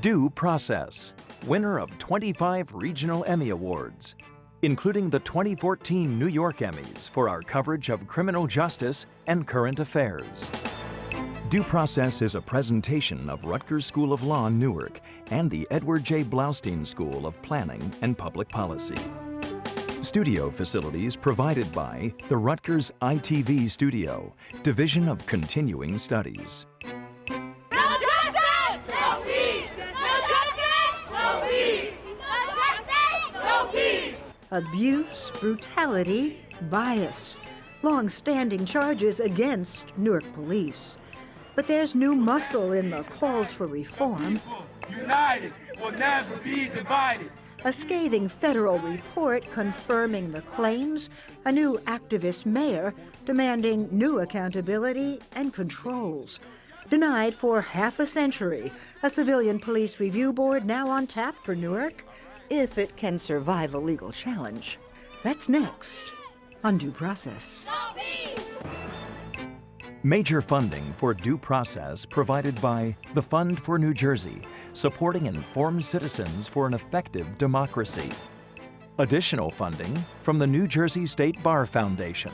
Due Process, winner of 25 regional Emmy Awards, including the 2014 New York Emmys for our coverage of criminal justice and current affairs. Due Process is a presentation of Rutgers School of Law, Newark, and the Edward J. Blaustein School of Planning and Public Policy. Studio facilities provided by the Rutgers ITV Studio, Division of Continuing Studies. Abuse, brutality, bias. Long-standing charges against Newark Police. But there's new muscle in the calls for reform. United will never be divided. A scathing federal report confirming the claims. A new activist mayor demanding new accountability and controls. Denied for half a century. A civilian police review board now on tap for Newark, if it can survive a legal challenge. That's next on Due Process. Major funding for Due Process provided by the Fund for New Jersey, supporting informed citizens for an effective democracy. Additional funding from the New Jersey State Bar Foundation.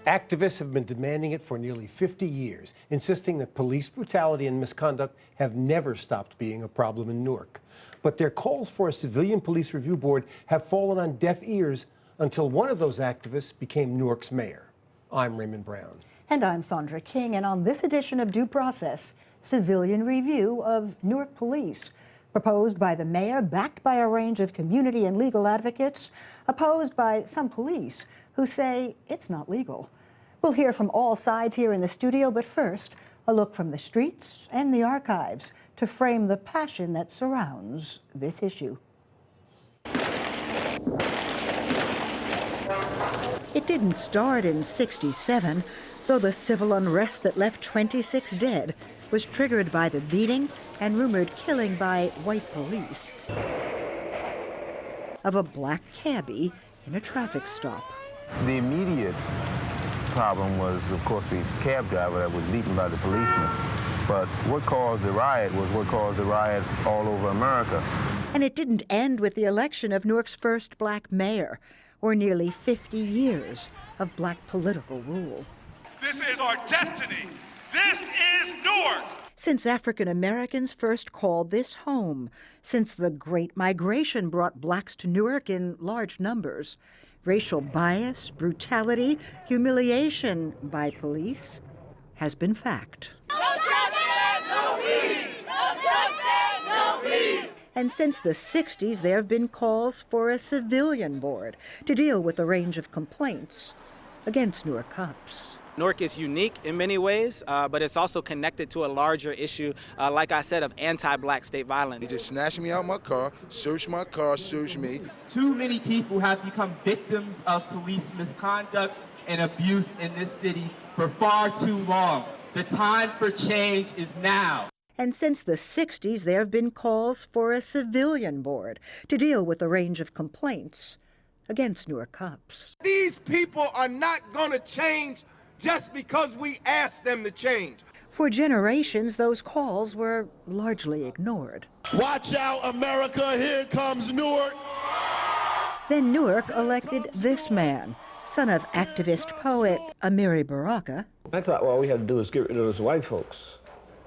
Activists have been demanding it for nearly 50 years, insisting that police brutality and misconduct have never stopped being a problem in Newark. But their calls for a civilian police review board have fallen on deaf ears until one of those activists became Newark's mayor. I'm Raymond Brown. And I'm Sandra King, and on this edition of Due Process, civilian review of Newark Police, proposed by the mayor, backed by a range of community and legal advocates, opposed by some police who say it's not legal. We'll hear from all sides here in the studio, but first, a look from the streets and the archives to frame the passion that surrounds this issue. It didn't start in '67, though the civil unrest that left 26 dead was triggered by the beating and rumored killing by white police of a black cabbie in a traffic stop. The immediate problem was, of course, the cab driver that was beaten by the policeman. But what caused the riot was what caused the riot all over America. And it didn't end with the election of Newark's first black mayor, or nearly 50 years of black political rule. This is our destiny. This is Newark. Since African Americans first called this home, since the Great Migration brought blacks to Newark in large numbers, racial bias, brutality, humiliation by police has been fact. No justice, no peace. No justice, no peace. And since the 60s, there have been calls for a civilian board to deal with a range of complaints against Newark cops. Newark is unique in many ways, but it's also connected to a larger issue, like I said, of anti-black state violence. They just snatched me out my car, searched me. Too many people have become victims of police misconduct and abuse in this city for far too long. The time for change is now. And since the 60s, there have been calls for a civilian board to deal with a range of complaints against Newark cops. These people are not going to change just because we ask them to change. For generations, those calls were largely ignored. Watch out, America, here comes Newark. Then Newark elected this man, son of activist poet Emmy Baraka. I thought all we had to do was get rid of those white folks,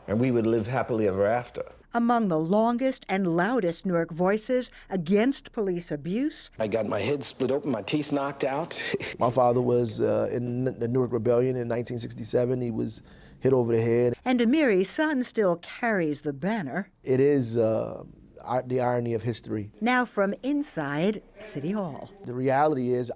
and we would live happily ever after. Among the longest and loudest Newark voices against police abuse. I got my head split open, my teeth knocked out. My father was in the Newark Rebellion in 1967. He was hit over the head. And Emiry's son still carries the banner. It is the irony of history. Now from inside City Hall. The reality is